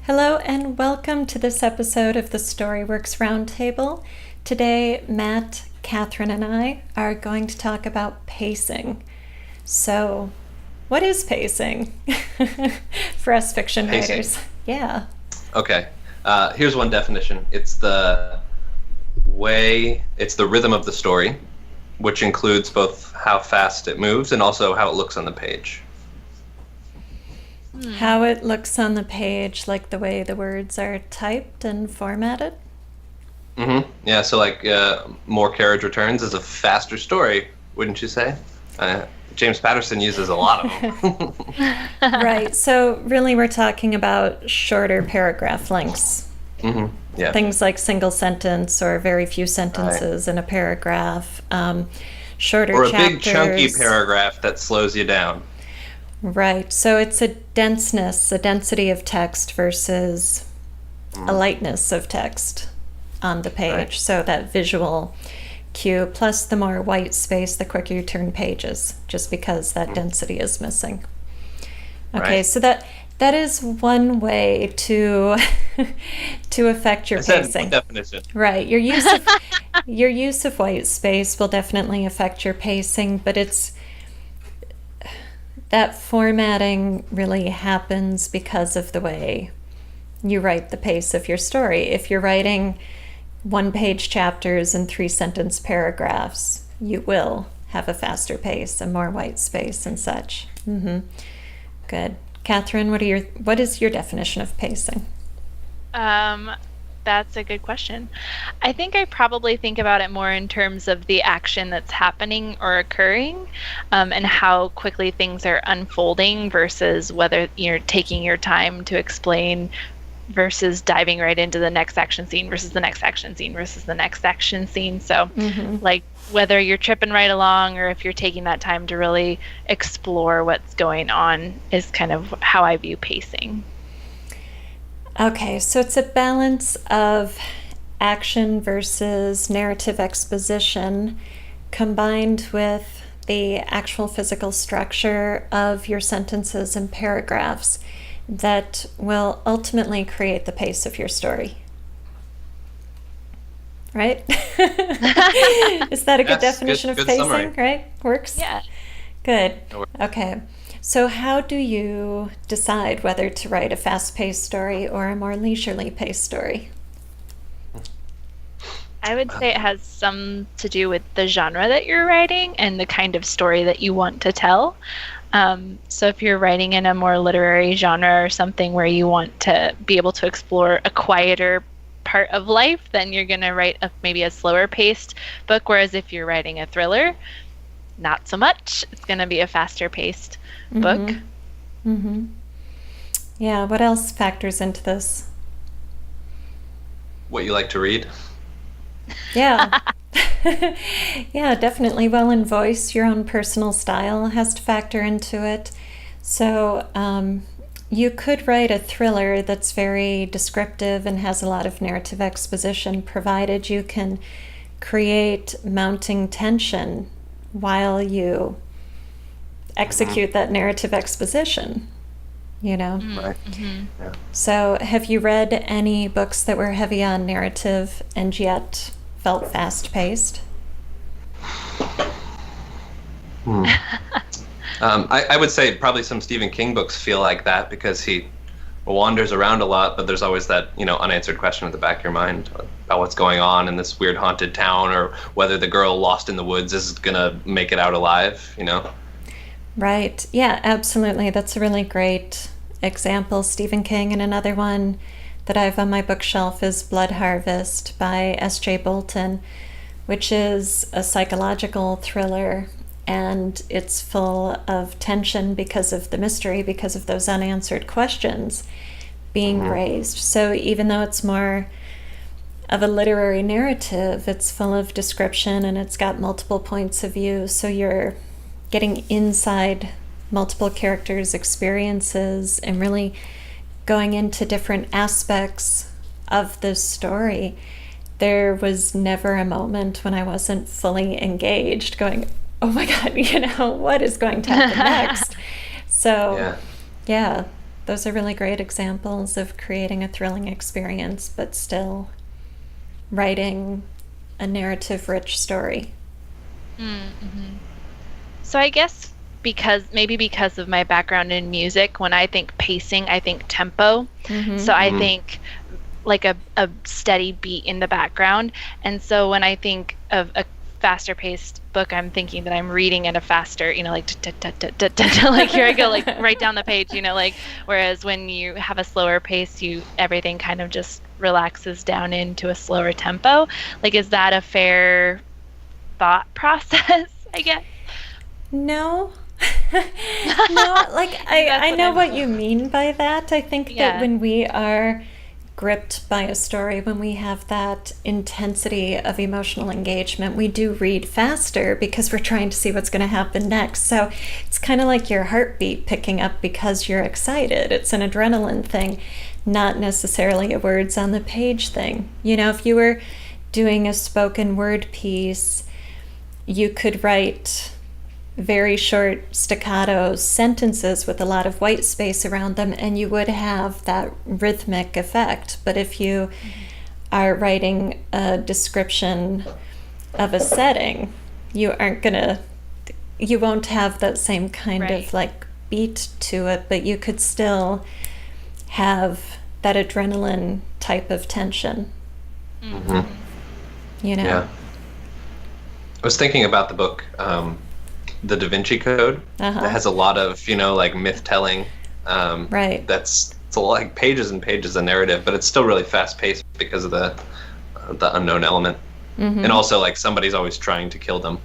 Hello and welcome to this episode of the Storyworks Roundtable. Today, Matt, Kathryn, and I are going to talk about pacing. So, what is pacing for us fiction writers? Yeah. Okay. Here's one definition. It's the rhythm of the story, which includes both how fast it moves and also how it looks on the page. How it looks on the page, like the way the words are typed and formatted? Mm-hmm. Yeah, so like More Carriage Returns is a faster story, wouldn't you say? James Patterson uses a lot of them. Right, so really we're talking about shorter paragraph lengths. Mm-hmm. Yeah. Things like single sentence or very few sentences in a paragraph. Shorter chapters. Or a big chunky paragraph that slows you down. Right. So it's a density of text versus a lightness of text on the page. Right. So that visual cue, plus the more white space, the quicker you turn pages, just because that density is missing. Okay, right. So that is one way to affect your pacing. Definition. Right. Your use of white space will definitely affect your pacing, but that formatting really happens because of the way you write the pace of your story. If you're writing one-page chapters and 3-sentence paragraphs, you will have a faster pace and more white space and such. Mm-hmm. Good. Kathryn, what is your definition of pacing? That's a good question. I think I probably think about it more in terms of the action that's happening or occurring, and how quickly things are unfolding versus whether you're taking your time to explain versus diving right into the next action scene versus the next action scene versus the next action scene. So like whether you're tripping right along or if you're taking that time to really explore what's going on is kind of how I view pacing. Okay, so it's a balance of action versus narrative exposition combined with the actual physical structure of your sentences and paragraphs that will ultimately create the pace of your story. Right? Is that a good definition of pacing? Summary. Right? Works? Yeah. Good. Okay. So how do you decide whether to write a fast-paced story or a more leisurely paced story? I would say it has some to do with the genre that you're writing and the kind of story that you want to tell. So if you're writing in a more literary genre or something where you want to be able to explore a quieter part of life, then you're going to write maybe a slower paced book. Whereas if you're writing a thriller, not so much. It's going to be a faster paced book. Mm-hmm. Yeah, what else factors into this? What you like to read? Yeah. Yeah, definitely. Well, in voice, your own personal style has to factor into it. So you could write a thriller that's very descriptive and has a lot of narrative exposition, provided you can create mounting tension while you execute that narrative exposition, you know? Right. Yeah. So have you read any books that were heavy on narrative and yet felt fast-paced? I would say probably some Stephen King books feel like that because he wanders around a lot, but there's always that, unanswered question at the back of your mind about what's going on in this weird haunted town or whether the girl lost in the woods is going to make it out alive, Right. Yeah, absolutely. That's a really great example. Stephen King, and another one that I have on my bookshelf is Blood Harvest by S.J. Bolton, which is a psychological thriller, and it's full of tension because of the mystery, because of those unanswered questions being raised. So even though it's more of a literary narrative, it's full of description and it's got multiple points of view, so you're getting inside multiple characters' experiences and really going into different aspects of the story. there was never a moment when I wasn't fully engaged, going, oh my God, what is going to happen next? So, yeah, those are really great examples of creating a thrilling experience, but still writing a narrative-rich story. Mm-hmm. So I guess because of my background in music, when I think pacing, I think tempo. Mm-hmm. So I think like a steady beat in the background. And so when I think of a faster paced book, I'm thinking that I'm reading at a faster, like like here I go, like right down the page, like, whereas when you have a slower pace, everything kind of just relaxes down into a slower tempo. Like, is that a fair thought process, I guess? No. No, like I know what you mean by that. I think that when we are gripped by a story, when we have that intensity of emotional engagement, we do read faster because we're trying to see what's going to happen next. So it's kind of like your heartbeat picking up because you're excited. It's an adrenaline thing, not necessarily a words on the page thing. If you were doing a spoken word piece, you could write very short staccato sentences with a lot of white space around them, and you would have that rhythmic effect. But if you are writing a description of a setting, you won't have that same kind of like beat to it, but you could still have that adrenaline type of tension. Mm-hmm. Yeah. I was thinking about the book, The Da Vinci Code, that has a lot of, like myth telling. It's like pages and pages of narrative, but it's still really fast paced because of the unknown element. Mm-hmm. And also, like, somebody's always trying to kill them.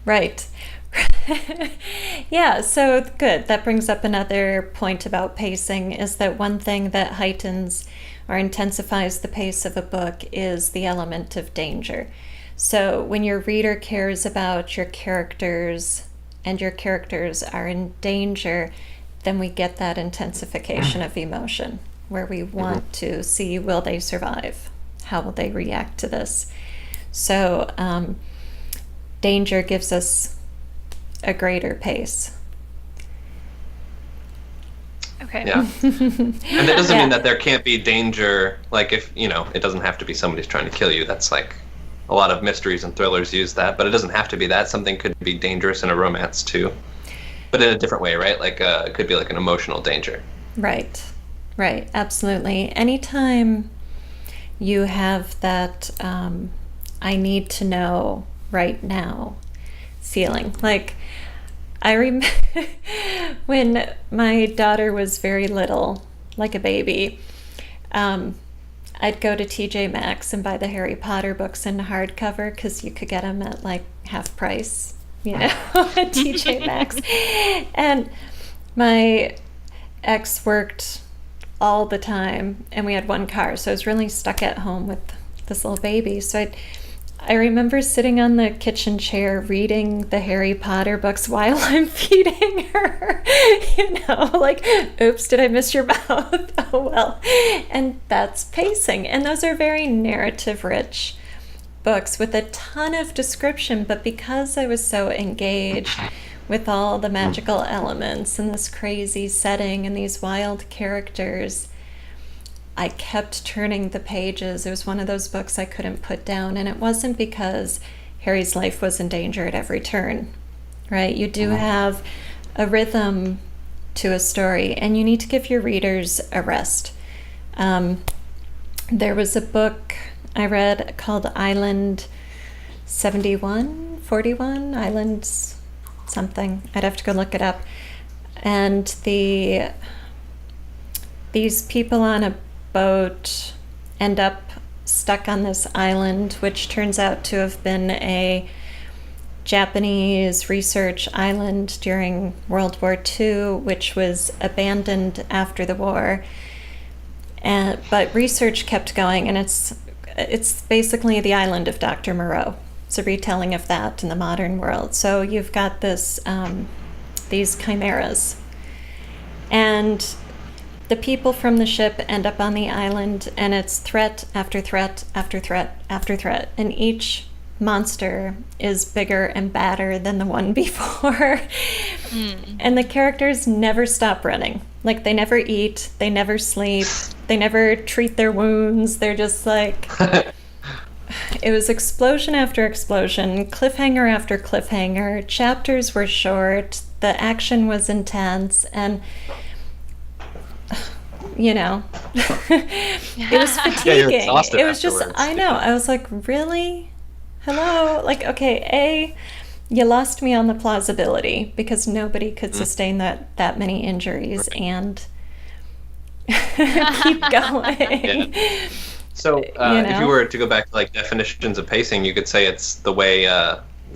Right. Yeah, so good. That brings up another point about pacing, is that one thing that heightens or intensifies the pace of a book is the element of danger. So when your reader cares about your characters and your characters are in danger, then we get that intensification of emotion where we want to see, will they survive? How will they react to this? So danger gives us a greater pace. Okay. Yeah. And that doesn't mean that there can't be danger. Like, if, it doesn't have to be somebody's trying to kill you. That's like, a lot of mysteries and thrillers use that, but it doesn't have to be that. Something could be dangerous in a romance too, but in a different way, right? Like it could be like an emotional danger. Right, absolutely. Anytime you have that I need to know right now feeling. Like, I remember when my daughter was very little, like a baby, I'd go to TJ Maxx and buy the Harry Potter books in hardcover because you could get them at like half price, at TJ Maxx. And my ex worked all the time, and we had one car, so I was really stuck at home with this little baby. So I remember sitting on the kitchen chair reading the Harry Potter books while I'm feeding her, like, oops, did I miss your mouth? Oh, well. And that's pacing. And those are very narrative-rich books with a ton of description, but because I was so engaged with all the magical elements and this crazy setting and these wild characters, I kept turning the pages. It was one of those books I couldn't put down, and it wasn't because Harry's life was in danger at every turn, right? You do have a rhythm to a story, and you need to give your readers a rest. There was a book I read called Island 71, Islands something. I'd have to go look it up. And these people on a boat end up stuck on this island, which turns out to have been a Japanese research island during World War II, which was abandoned after the war. But research kept going, and it's basically the island of Dr. Moreau. It's a retelling of that in the modern world. So you've got these chimeras, and the people from the ship end up on the island, and it's threat after threat after threat after threat, and each monster is bigger and badder than the one before. And the characters never stop running. Like, they never eat, they never sleep, they never treat their wounds. They're just like, it was explosion after explosion, cliffhanger after cliffhanger. Chapters were short, the action was intense, and it was fatiguing. Yeah, you're exhausted It was just, afterwards. I know, I was like, really? Hello? Like, okay, you lost me on the plausibility because nobody could sustain that many injuries and keep going. Yeah. So if you were to go back to like definitions of pacing, you could say it's the way,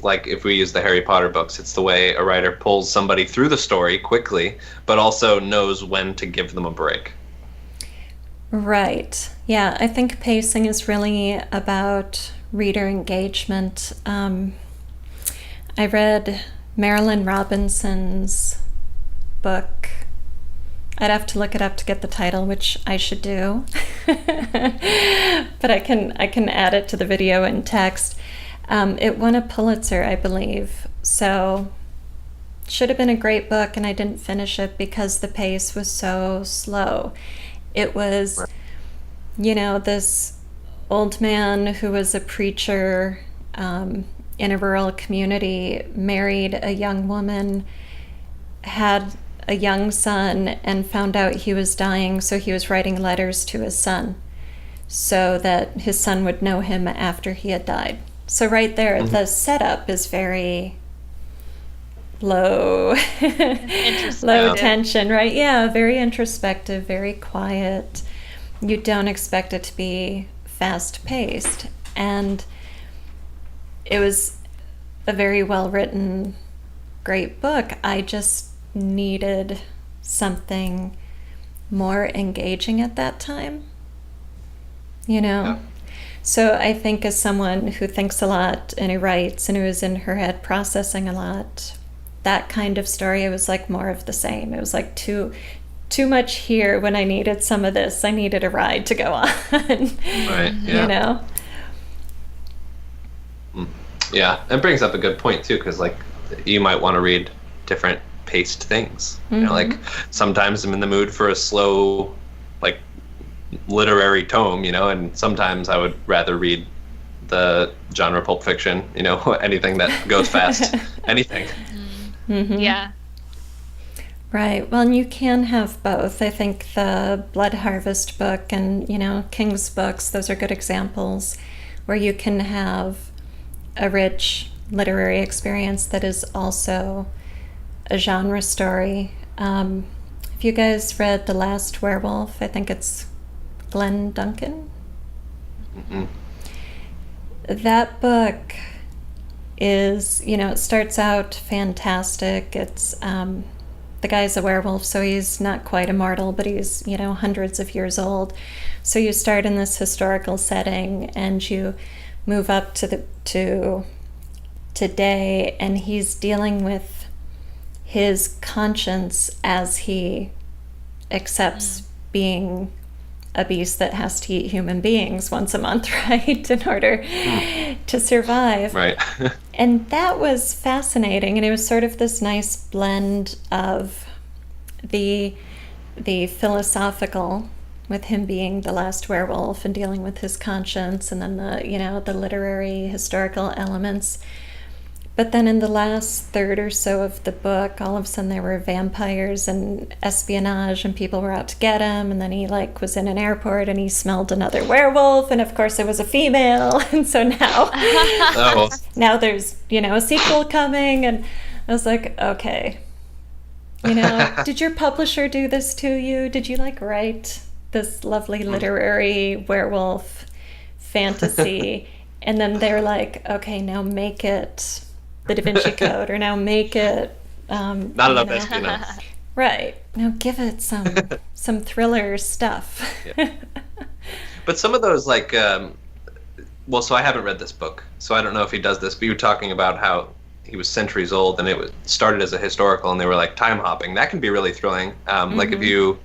like if we use the Harry Potter books, it's the way a writer pulls somebody through the story quickly, but also knows when to give them a break. Right. Yeah, I think pacing is really about reader engagement. I read Marilyn Robinson's book. I'd have to look it up to get the title, which I should do. But I can add it to the video in text. It won a Pulitzer, I believe. So should have been a great book, and I didn't finish it because the pace was so slow. It was, this old man who was a preacher in a rural community, married a young woman, had a young son, and found out he was dying, so he was writing letters to his son so that his son would know him after he had died. So right there, the setup is very low tension, right? Yeah, very introspective, very quiet. You don't expect it to be fast-paced. And it was a very well-written, great book. I just needed something more engaging at that time, Yeah. So I think as someone who thinks a lot and who writes and who is in her head processing a lot, that kind of story, it was like more of the same. It was like too much here when I needed some of this. I needed a ride to go on. Right. Yeah. Yeah, it brings up a good point too, because like you might want to read different paced things. Like sometimes I'm in the mood for a slow, like literary tome, and sometimes I would rather read the genre Pulp Fiction, anything that goes fast, anything. Yeah. Right. Well, and you can have both. I think the Blood Harvest book and, King's books, those are good examples where you can have a rich literary experience that is also a genre story. Have you guys read The Last Werewolf? I think it's Glenn Duncan. That book is, it starts out fantastic. It's the guy's a werewolf, so he's not quite immortal, but he's, hundreds of years old. So you start in this historical setting and you move up to today, and he's dealing with his conscience as he accepts being a beast that has to eat human beings once a month, right, in order to survive. Right. And that was fascinating, and it was sort of this nice blend of the philosophical, with him being the last werewolf and dealing with his conscience, and then the literary historical elements. But then in the last third or so of the book, all of a sudden there were vampires and espionage, and people were out to get him. And then he was in an airport and he smelled another werewolf, and of course it was a female. And so now, now there's a sequel coming, and I was like, okay, did your publisher do this to you? Did you write this lovely literary werewolf fantasy, and then they're like, okay, now make it the Da Vinci Code, or now make it not enough espionage. Right. Now give it some thriller stuff. Yeah. But some of those so I haven't read this book, so I don't know if he does this, but you were talking about how he was centuries old and it started as a historical and they were time hopping. That can be really thrilling. Like if you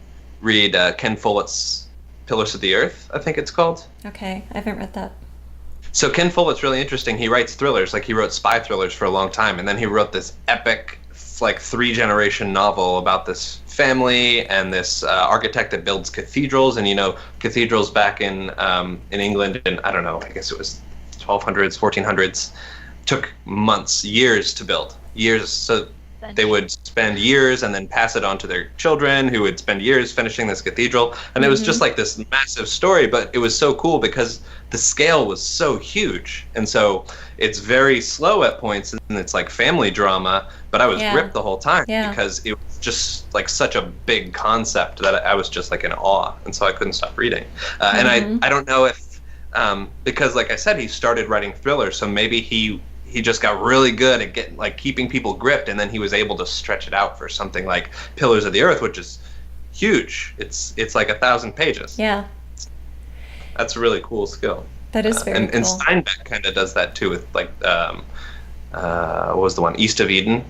read Ken Follett's Pillars of the Earth, I think it's called. Okay, I haven't read that. So Ken Follett's really interesting. He writes thrillers, like he wrote spy thrillers for a long time, and then he wrote this epic, like 3-generation novel about this family and this architect that builds cathedrals. And cathedrals back in England, and I don't know, I guess it was 1200s, 1400s, took months, years to build. Years, so they would spend years and then pass it on to their children, who would spend years finishing this cathedral. And it was just like this massive story, but it was so cool because the scale was so huge. And so it's very slow at points, and it's like family drama, but I was gripped the whole time because it was just like such a big concept that I was just like in awe. And so I couldn't stop reading. And I don't know if, because like I said, he started writing thrillers, so maybe he just got really good at keeping people gripped, and then he was able to stretch it out for something like Pillars of the Earth, which is huge. It's like 1,000 pages. Yeah. That's a really cool skill. That is very cool. And Steinbeck kind of does that too with what was the one? East of Eden.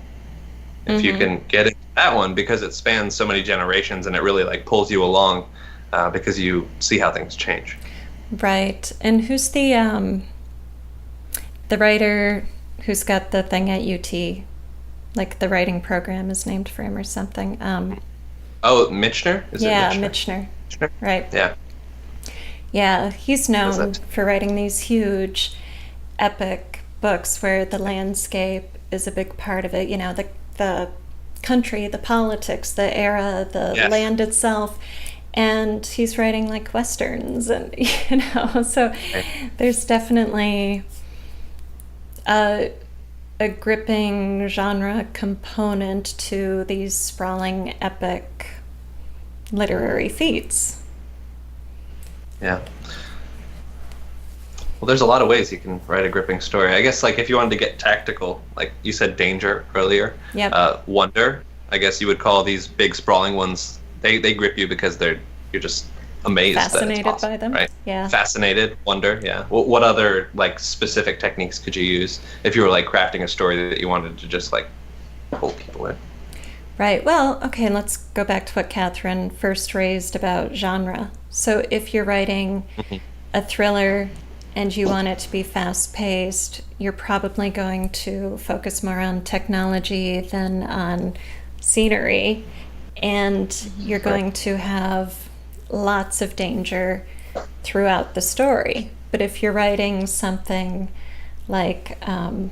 If you can get into that one, because it spans so many generations and it really like pulls you along because you see how things change. Right. And who's the writer who's got the thing at UT? Like the writing program is named for him or something. Oh, Michener? Is it Michener. Right. Yeah. Yeah, he's known for writing these huge, epic books where the landscape is a big part of it. The country, the politics, the era, the land itself. And he's writing like Westerns, and, so there's definitely a gripping genre component to these sprawling, epic literary feats. Yeah. Well, there's a lot of ways you can write a gripping story. I guess, like, if you wanted to get tactical, like you said, danger earlier. Yep. Wonder. I guess you would call these big sprawling ones. They grip you because you're just amazed. Fascinated that it's possible, by them. Right? Yeah. Fascinated. Wonder. Yeah. What other like specific techniques could you use if you were like crafting a story that you wanted to just like pull people in? Right. Well, okay, let's go back to what Kathryn first raised about genre. So if you're writing a thriller and you want it to be fast-paced, you're probably going to focus more on technology than on scenery. And you're going to have lots of danger throughout the story. But if you're writing something like, a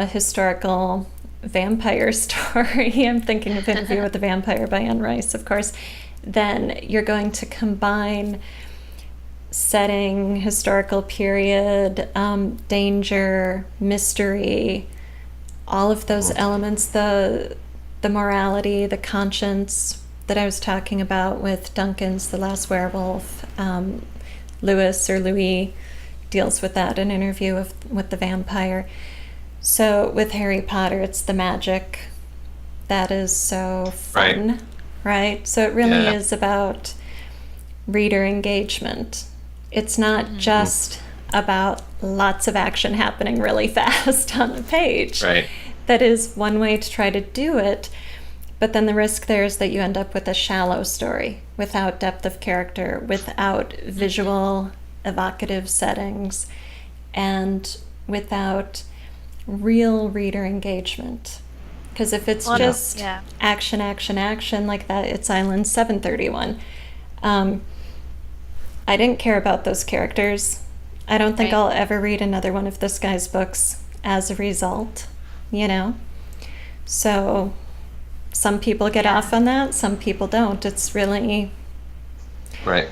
historical vampire story, I'm thinking of Interview with the Vampire by Anne Rice, of course, then you're going to combine setting, historical period, danger, mystery, all of those elements, the morality, the conscience that I was talking about with Duncan's The Last Werewolf. Louis deals with that in Interview with the Vampire. So with Harry Potter, it's the magic that is so fun, right? So it really is about reader engagement. It's not just about lots of action happening really fast on the page. Right. That is one way to try to do it, but then the risk there is that you end up with a shallow story without depth of character, without visual evocative settings, and without real reader engagement. Because if it's just action, like that, it's Island 731. I didn't care about those characters. I don't think I'll ever read another one of this guy's books as a result, So some people get off on that, some people don't. It's really... Right.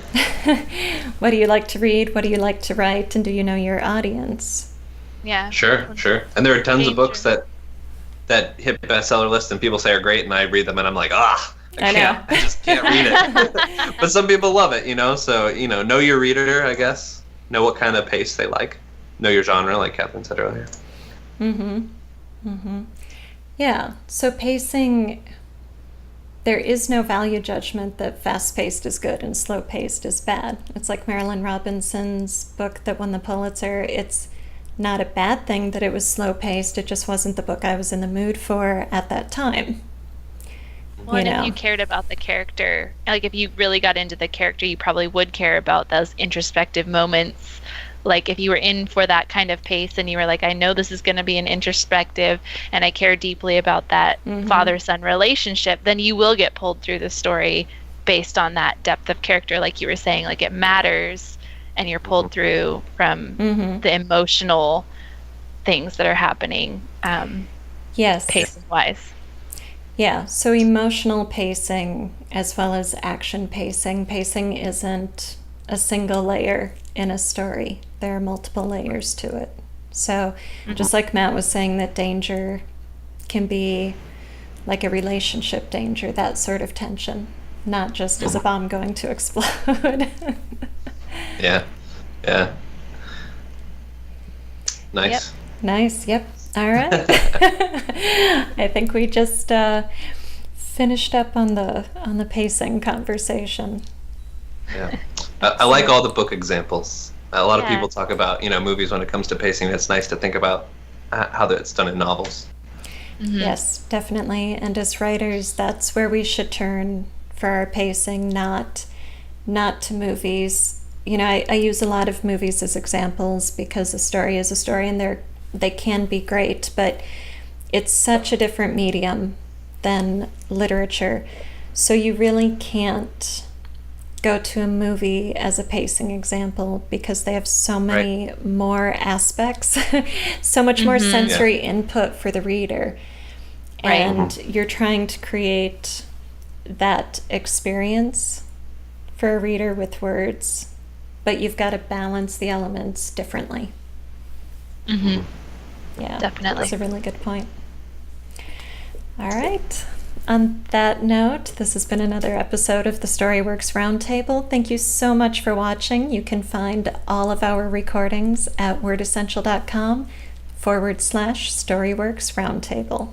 What do you like to read? What do you like to write? And do you know your audience? Yeah. Sure. And there are tons of books that hit bestseller lists and people say are great, and I read them and I'm like, I just can't read it. But some people love it, so, know your reader, I guess. Know what kind of pace they like. Know your genre, like Kathryn said earlier. Yeah, so pacing, there is no value judgment that fast-paced is good and slow-paced is bad. It's like Marilyn Robinson's book that won the Pulitzer. It's not a bad thing that it was slow-paced, it just wasn't the book I was in the mood for at that time. Well, and if you cared about the character, like if you really got into the character, you probably would care about those introspective moments. Like if you were in for that kind of pace and you were like, I know this is going to be an introspective and I care deeply about that father-son relationship, then you will get pulled through the story based on that depth of character. Like you were saying, like it matters and you're pulled through from the emotional things that are happening. Yes. Pacing-wise. Yeah, so emotional pacing as well as action pacing. Pacing isn't a single layer in a story. There are multiple layers to it. So just like Matt was saying, that danger can be like a relationship danger, that sort of tension, not just as a bomb going to explode. Yeah. Nice. Yep. Nice, yep. All right. I think we just finished up on the pacing conversation. Yeah. I like all the book examples. A lot of people talk about, movies when it comes to pacing. It's nice to think about how it's done in novels. Yes, definitely. And as writers, that's where we should turn for our pacing, not to movies. I use a lot of movies as examples because a story is a story and they can be great, but it's such a different medium than literature. So you really can't go to a movie as a pacing example because they have so many more aspects, so much more sensory input for the reader. And you're trying to create that experience for a reader with words, but you've got to balance the elements differently. Yeah, definitely. That's a really good point. All right. On that note, this has been another episode of the Storyworks Roundtable. Thank you so much for watching. You can find all of our recordings at wordessential.com/Storyworks Roundtable.